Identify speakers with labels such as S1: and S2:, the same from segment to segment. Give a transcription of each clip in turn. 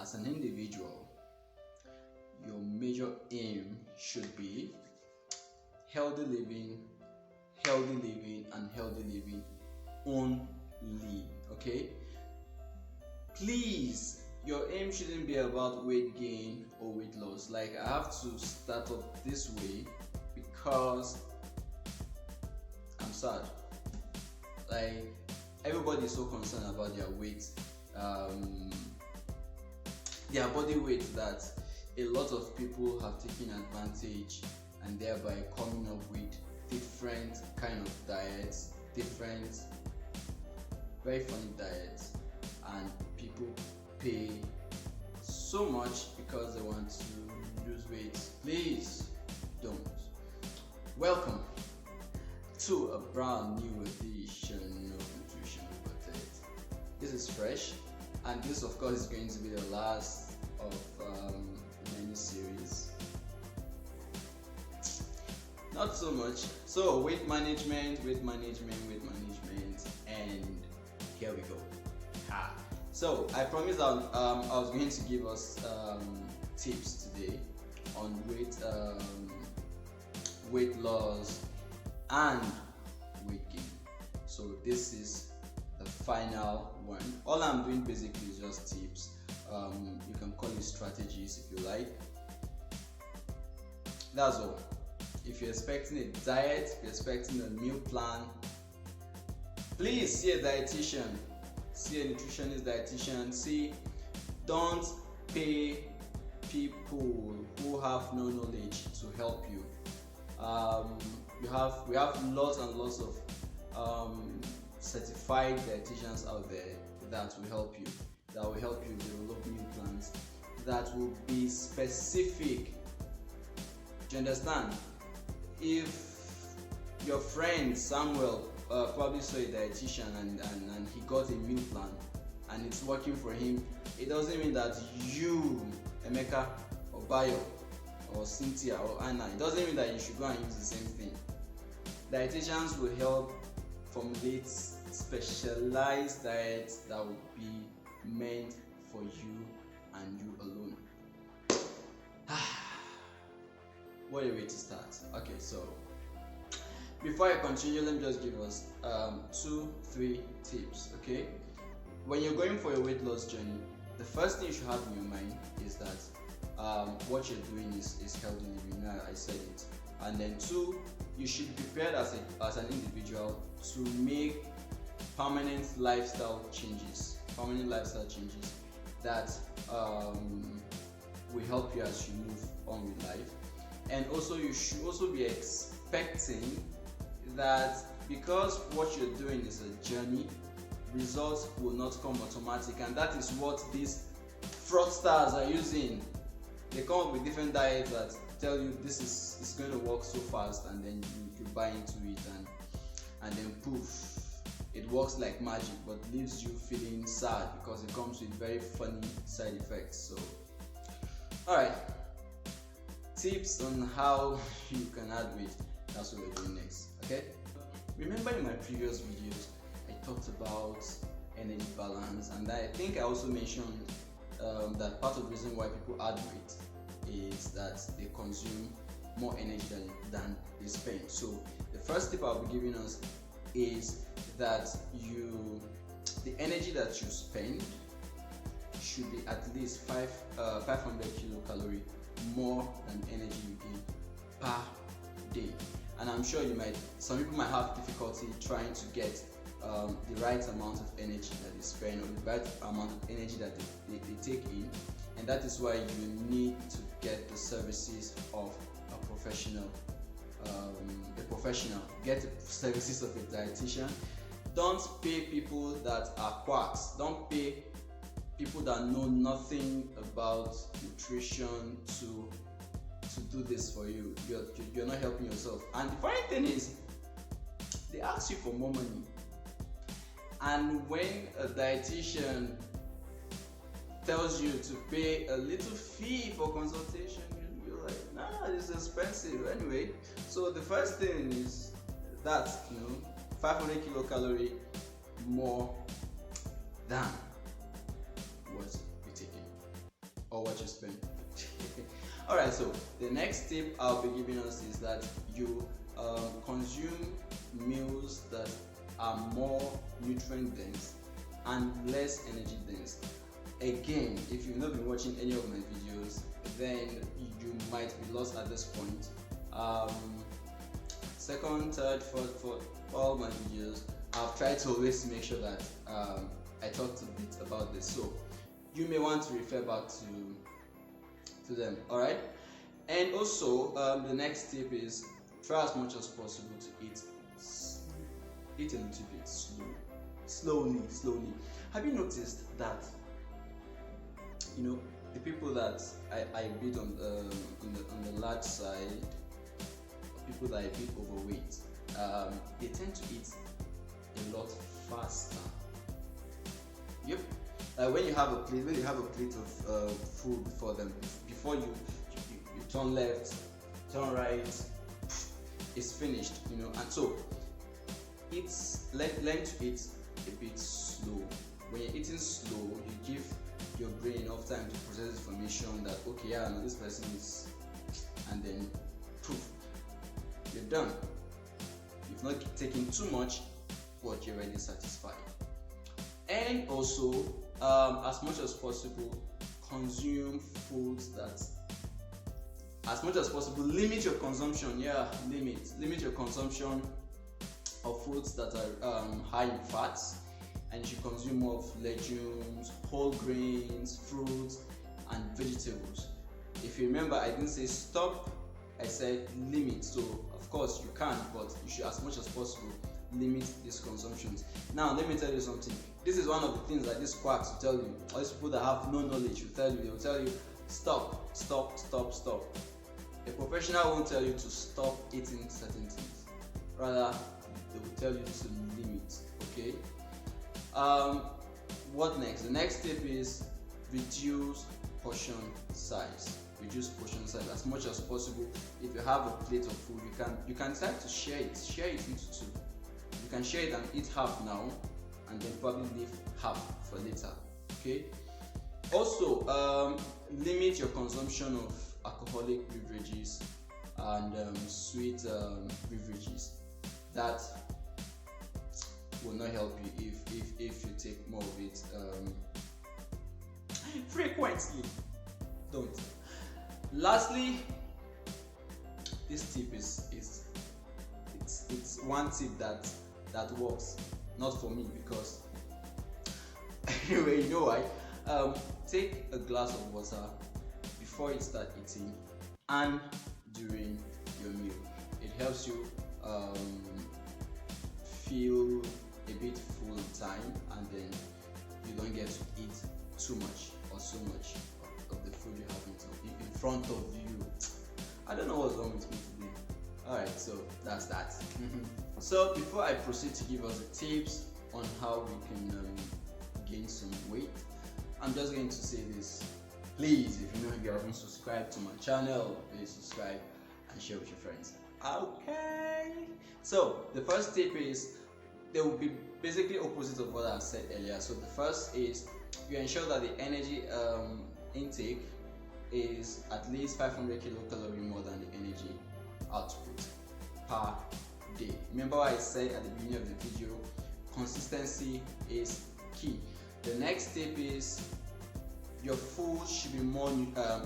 S1: as an individual, your major aim should be healthy living, and healthy living only. Okay? Please, your aim shouldn't be about weight gain or weight loss. Like, I have to start off this way because I'm sad. Like, everybody is so concerned about their weight, their body weight, that a lot of people have taken advantage and thereby coming up with different kind of diets, different very funny diets, and people pay so much because they want to lose weight. Please don't. Welcome to a brand new edition of Nutrition Untitled. This is fresh, and this of course is going to be the last of many series. Not so much. So weight management, and here we go. So I promised I was going to give us tips today on weight loss and weight gain. So this is the final one. All I'm doing basically is just tips. You can call it strategies if you like. That's all. If you're expecting a diet, if you're expecting a meal plan, please see a dietitian, see a nutritionist, dietitian. Don't pay people who have no knowledge to help you. We have lots and lots of certified dietitians out there that will help you develop meal plans that will be specific. Do you understand? If your friend Samuel probably saw a dietitian and he got a meal plan and it's working for him, it doesn't mean that you, Emeka or Bayo or Cynthia or Anna, it doesn't mean that you should go and use the same thing. Dietitians will help formulate specialized diets that will be meant for you and you alone. What a way to start. Okay, so before I continue, let me just give us 2-3 tips. Okay, when you're going for a weight loss journey, the first thing you should have in your mind is that what you're doing is healthy living. I said it. And then 2, you should be prepared as an individual to make permanent lifestyle changes that will help you as you move on with life. And also, you should also be expecting that because what you're doing is a journey, results will not come automatic, and that is what these fraudsters are using. They come up with different diets that tell you this is going to work so fast, and then you buy into it, and then poof, it works like magic, but leaves you feeling sad because it comes with very funny side effects. So, all right. Tips on how you can add weight. That's what we're doing next. Okay, remember in my previous videos I talked about energy balance, and I think I also mentioned that part of the reason why people add weight is that they consume more energy than they spend. So the first tip I'll be giving us is that the energy that you spend should be at least 500 kilocalories more than energy you gain per day. And I'm sure some people might have difficulty trying to get the right amount of energy that they spend, or the right amount of energy that they take in, and that is why you need to get the services of a professional. Get the services of a dietitian. Don't pay people that are quacks. Don't pay people that know nothing about nutrition to do this for you. You're not helping yourself. And the funny thing is, they ask you for more money. And when a dietitian tells you to pay a little fee for consultation, you're like, nah, it's expensive anyway. So the first thing is that 500 kilocalories more than what you're taking. or what you spend. Alright, so the next tip I'll be giving us is that you consume meals that are more nutrient dense and less energy dense. Again, if you've not been watching any of my videos, then you might be lost at this point. Second, third, fourth, all my videos, I've tried to always make sure that I talked a bit about this, so you may want to refer back to them. All right, and also the next tip is try as much as possible to eat a little bit slowly. Have you noticed that the people that I beat on the large side, people that are a bit overweight, they tend to eat a lot faster. Yep. When you have a plate of food before them, before you turn left, turn right, it's finished. And so learn to eat a bit slow. When you're eating slow, you give your brain enough time to process information that, okay, yeah, no, this person is, and then poof, you're done. You've not taken too much, but you're already satisfied. And also, as much as possible, consume foods that, as much as possible, limit your consumption. Limit your consumption of foods that are high in fats, and you should consume more of legumes, whole grains, fruits, and vegetables. If you remember, I didn't say stop, I said limit. So of course you can, but you should, as much as possible, limit these consumptions. Now let me tell you something. This is one of the things that these quacks will tell you, all these people that have no knowledge will tell you. They will tell you stop. A professional won't tell you to stop eating certain things. Rather, they will tell you to limit. Okay. What next? The next tip is reduce portion size. Reduce portion size as much as possible. If you have a plate of food, you can decide to share it into two. You can share it and eat half now, and then probably leave half for later. Okay. Also, limit your consumption of alcoholic beverages and sweet beverages. That will not help you if you take more of it frequently. Don't. Lastly, this tip is it's one tip that works, not for me, because anyway, you know why. Take a glass of water before you start eating and during your meal. It helps you feel a bit full in time, and then you don't get to eat too much or so much of the food you have in front of you. I don't know what's wrong with me today. Alright, so that's that. So before I proceed to give us the tips on how we can gain some weight, I'm just going to say this. Please, if you haven't subscribed to my channel, please subscribe and share with your friends. Okay. So the first tip is, they will be basically opposite of what I said earlier. So the first is you ensure that the energy intake is at least 500 kilocalorie more than the energy output per day. Remember what I said at the beginning of the video, consistency is key. The next tip is your food should be more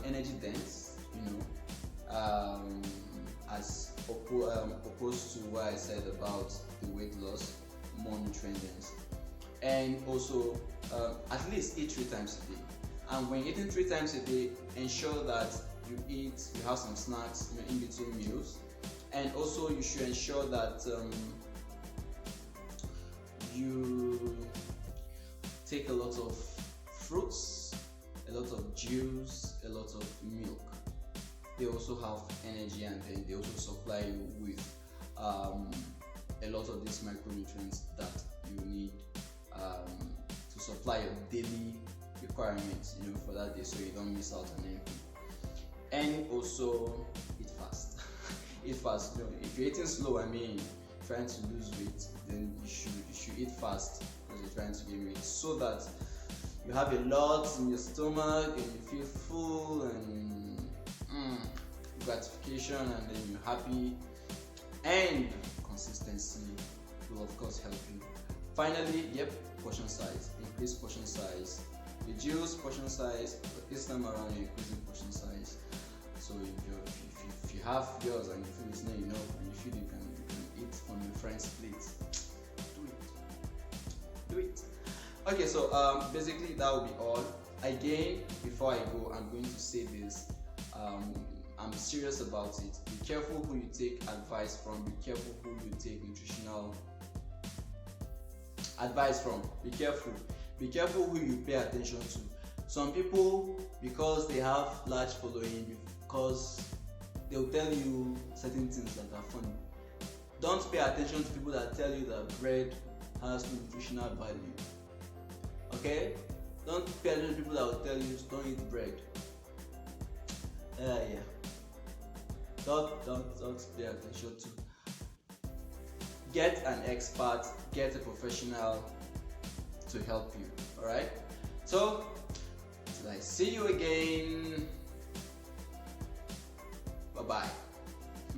S1: energy dense, as opposed to what I said about the weight loss, more nutrient dense. And also at least eat 3 times a day. And when eating 3 times a day, ensure that you have some snacks in between meals. And also you should ensure that you take a lot of fruits, a lot of juice, a lot of milk. They also have energy, and then they also supply you with a lot of these micronutrients that you need to supply your daily requirements, for that day, so you don't miss out on anything. And also eat fast. Eat fast. If you're eating slow, trying to lose weight, then you should eat fast because you're trying to gain weight, so that you have a lot in your stomach and you feel full and gratification, and then you're happy, and consistency will of course help you. Finally, yep, portion size. Increase portion size. Reduce portion size, but this time around you're increasing portion size. So if you have yours and you feel it's not enough and you feel you can eat from your friend's plate, do it. Okay, so basically that will be all. Again, before I go, I'm going to say this. I'm serious about it. Be careful who you take advice from. Be careful who you take nutritional advice from. Be careful. Be careful who you pay attention to. Some people, because they have large following, because they'll tell you certain things that are funny. Don't pay attention to people that tell you that bread has nutritional value. Okay? Don't pay attention to people that will tell you don't eat bread. Yeah. Don't pay attention to. Get an expert, get a professional to help you. Alright? So, till I see you again. Bye bye.